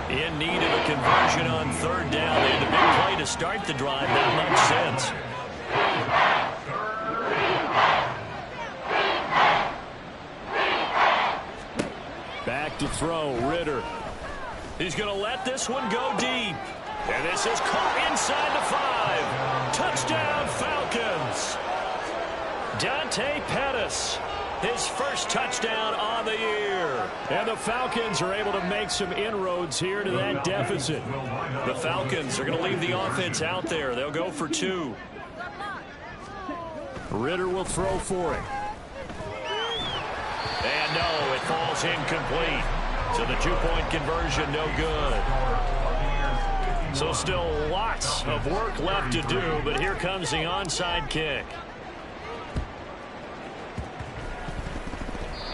In need of a conversion on third down. They had the big play to start the drive. Not much sense. Back to throw, Ritter. He's going to let this one go deep. And this is caught inside the 5. Touchdown, Falcons. Dante Pettis. His first touchdown on the year. And the Falcons are able to make some inroads here to that deficit. The Falcons are going to leave the offense out there. They'll go for 2. Ritter will throw for it. And no, it falls incomplete. So the 2-point conversion, no good. So still lots of work left to do, but here comes the onside kick.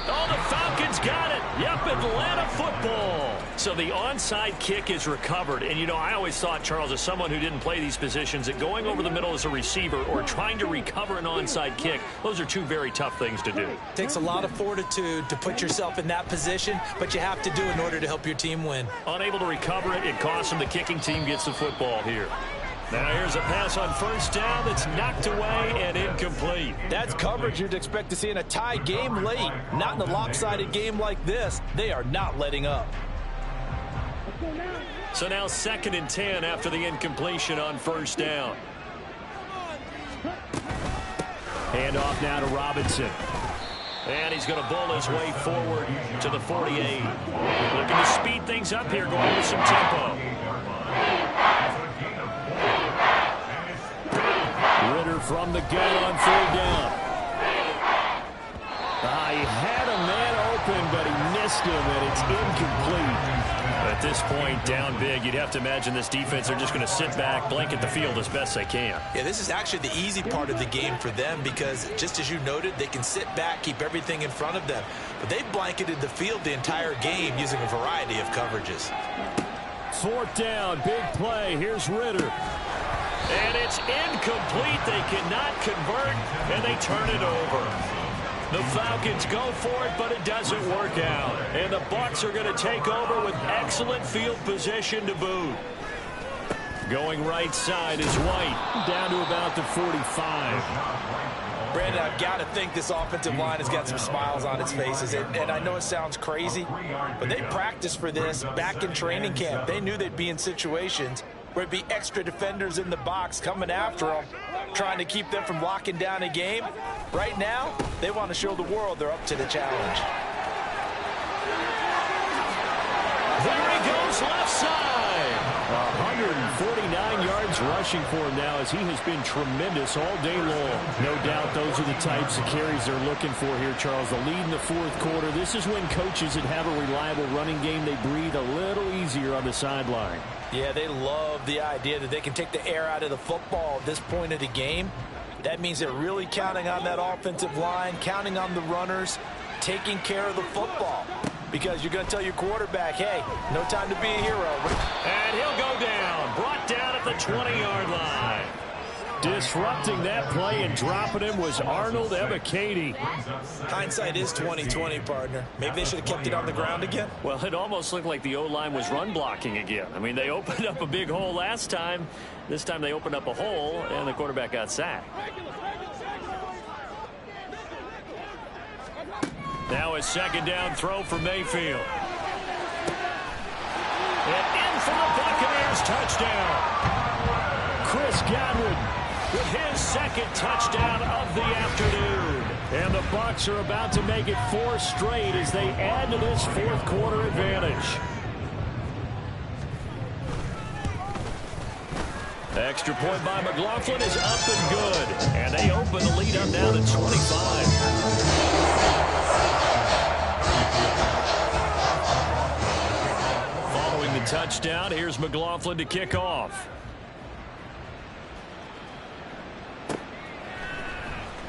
Oh, the Falcons got it. Yep, Atlanta football. So the onside kick is recovered. And, you know, I always thought, Charles, as someone who didn't play these positions, that going over the middle as a receiver or trying to recover an onside kick, those are two very tough things to do. It takes a lot of fortitude to put yourself in that position, but you have to do it in order to help your team win. Unable to recover it, it costs them. The kicking team gets the football here. Now here's a pass on first down that's knocked away and incomplete. That's coverage you'd expect to see in a tie game late. Not in a lopsided game like this. They are not letting up. So now 2nd and 10 after the incompletion on first down. Hand off now to Robinson. And he's going to bull his way forward to the 48. Looking to speed things up here, going with some tempo. from the gun on 3rd down. He had a man open, but he missed him, and it's incomplete. At this point, down big, you'd have to imagine this defense are just going to sit back, blanket the field as best they can. Yeah, this is actually the easy part of the game for them because, just as you noted, they can sit back, keep everything in front of them. But they've blanketed the field the entire game using a variety of coverages. 4th down, big play. Here's Ritter. And it's incomplete. They cannot convert, and they turn it over. The Falcons go for it, but it doesn't work out. And the Bucs are going to take over with excellent field position to boot. Going right side is White, down to about the 45. Brandon, I've got to think this offensive line has got some smiles on its faces. And I know it sounds crazy, but they practiced for this back in training camp. They knew they'd be in situations where there'd be extra defenders in the box coming after them, trying to keep them from locking down a game. Right now, they want to show the world they're up to the challenge. There he goes, left side. 149 yards rushing for him now, as he has been tremendous all day long. No doubt those are the types of carries they're looking for here, Charles. The lead in the 4th quarter. This is when coaches that have a reliable running game, they breathe a little easier on the sideline. Yeah, they love the idea that they can take the air out of the football at this point of the game. That means they're really counting on that offensive line, counting on the runners, taking care of the football. Because you're going to tell your quarterback, hey, no time to be a hero. And he'll go down, brought down at the 20-yard line. Disrupting that play and dropping him was Arnold Ebiketie. Hindsight is 20/20, partner. Maybe they should have kept it on the ground again. Well, it almost looked like the O-line was run blocking again. I mean, they opened up a big hole last time. This time they opened up a hole, and the quarterback got sacked. Now a 2nd down throw for Mayfield. And in for the Buccaneers, touchdown. Chris Godwin with his 2nd touchdown of the afternoon. And the Bucs are about to make it 4 straight as they add to this 4th quarter advantage. Extra point by McLaughlin is up and good. And they open the lead up now to 25. Following the touchdown, here's McLaughlin to kick off.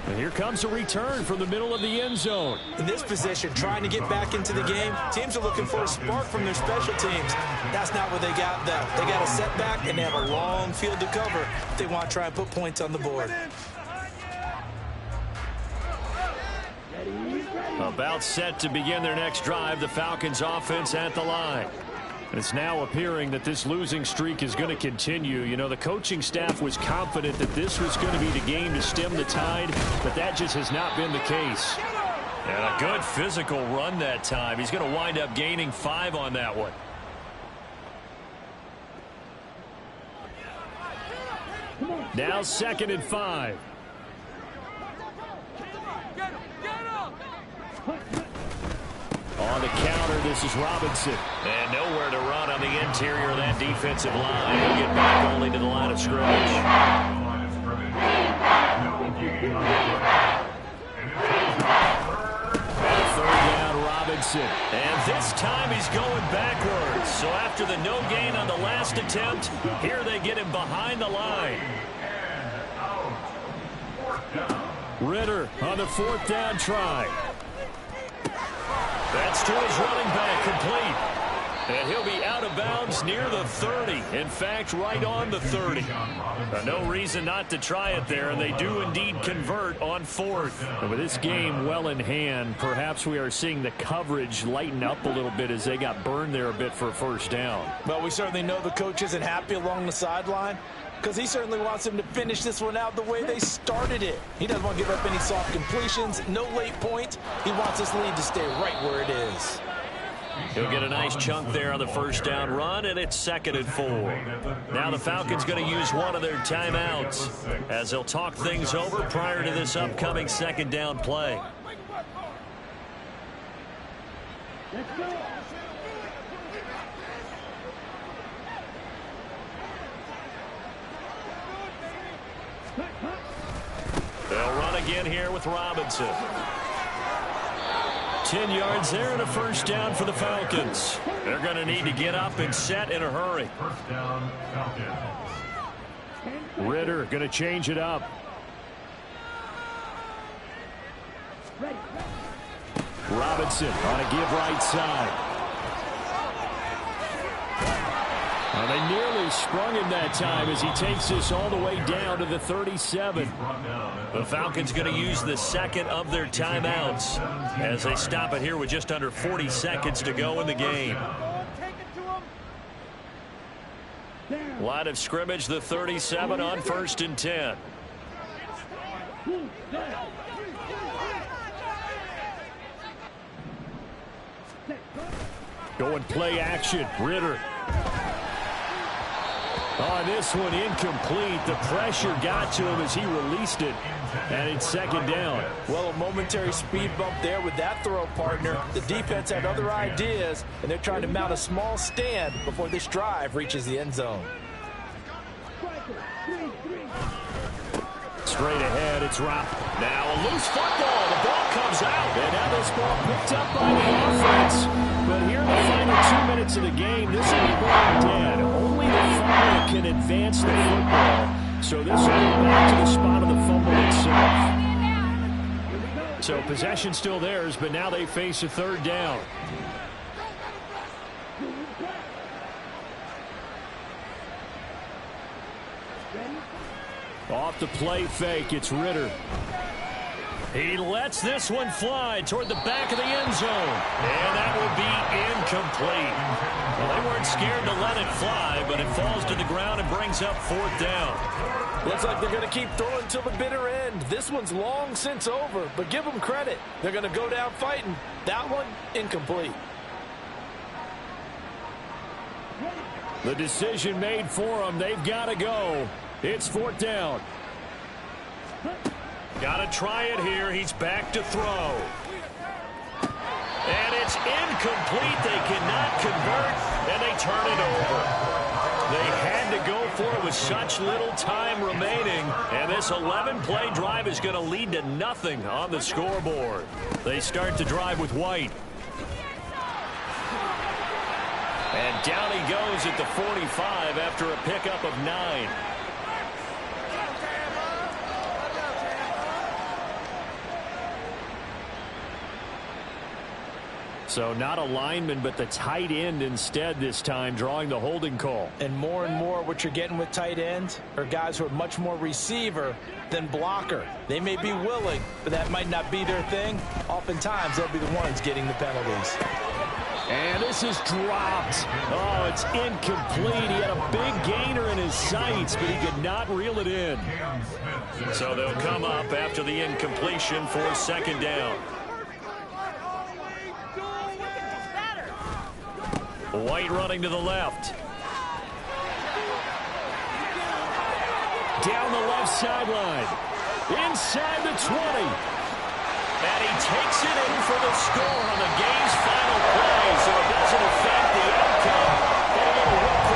And here comes a return from the middle of the end zone. In this position, trying to get back into the game, teams are looking for a spark from their special teams. That's not what they got, though. They got a setback, and they have a long field to cover if they want to try and put points on the board. About set to begin their next drive, the Falcons offense at the line. It's now appearing that this losing streak is going to continue. You know, the coaching staff was confident that this was going to be the game to stem the tide, but that just has not been the case. And a good physical run that time. He's going to wind up gaining 5 on that one. Now 2nd and 5. On the counter, this is Robinson. And nowhere to run on the interior of that defensive line. He'll get back only to the line of scrimmage. And 3rd down, Robinson. And this time he's going backwards. So after the no gain on the last attempt, here they get him behind the line. Ritter on the 4th down try. That's to his running back, complete. And he'll be out of bounds near the 30. In fact, right on the 30. No reason not to try it there, and they do indeed convert on 4th. And with this game well in hand, perhaps we are seeing the coverage lighten up a little bit as they got burned there a bit for a 1st down. Well, we certainly know the coach isn't happy along the sideline, because he certainly wants them to finish this one out the way they started it. He doesn't want to give up any soft completions, no late points. He wants this lead to stay right where it is. He'll get a nice chunk there on the 1st down run, and it's 2nd and 4. Now the Falcons going to use one of their timeouts as they'll talk things over prior to this upcoming 2nd down play. Let's go. again here with Robinson. 10 yards there and a first down for the Falcons. They're going to need to get up and set in a hurry. First down, Falcons. Ritter going to change it up. Robinson on a give right side. Well, they nearly sprung him that time as he takes this all the way down to the 37. The Falcons going to use the second of their timeouts as they stop it here with just under 40 seconds to go in the game. Line of scrimmage, the 37 on 1st and 10. Going play action. Ritter. On this one, incomplete. The pressure got to him as he released it, and it's second down. Well, a momentary speed bump there with that throw, partner. The defense had other ideas, and they're trying to mount a small stand before this drive reaches the end zone. Straight ahead, it's Rob. Now a loose football. The ball comes out, and now this ball picked up by the offense. But here in the final 2 minutes of the game, this will be going dead. Only the fumble can advance the football. So this will go back to the spot of the fumble itself. So possession still theirs, but now they face a third down. Off the play fake, it's Ritter. He lets this one fly toward the back of the end zone. And that will be incomplete. Well, they weren't scared to let it fly, but it falls to the ground and brings up 4th down. Looks like they're going to keep throwing till the bitter end. This one's long since over, but give them credit. They're going to go down fighting. That one, incomplete. The decision made for them. They've got to go. It's 4th down. Got to try it here. He's back to throw. And it's incomplete. They cannot convert, and they turn it over. They had to go for it with such little time remaining, and this 11-play drive is going to lead to nothing on the scoreboard. They start the drive with White. And down he goes at the 45 after a pickup of 9. So not a lineman, but the tight end instead this time, drawing the holding call. And more what you're getting with tight ends are guys who are much more receiver than blocker. They may be willing, but that might not be their thing. Oftentimes, they'll be the ones getting the penalties. And this is dropped. Oh, it's incomplete. He had a big gainer in his sights, but he could not reel it in. So they'll come up after the incompletion for 2nd down. White running to the left. Down the left sideline. Inside the 20. And he takes it in for the score on the game's final play, so it doesn't affect the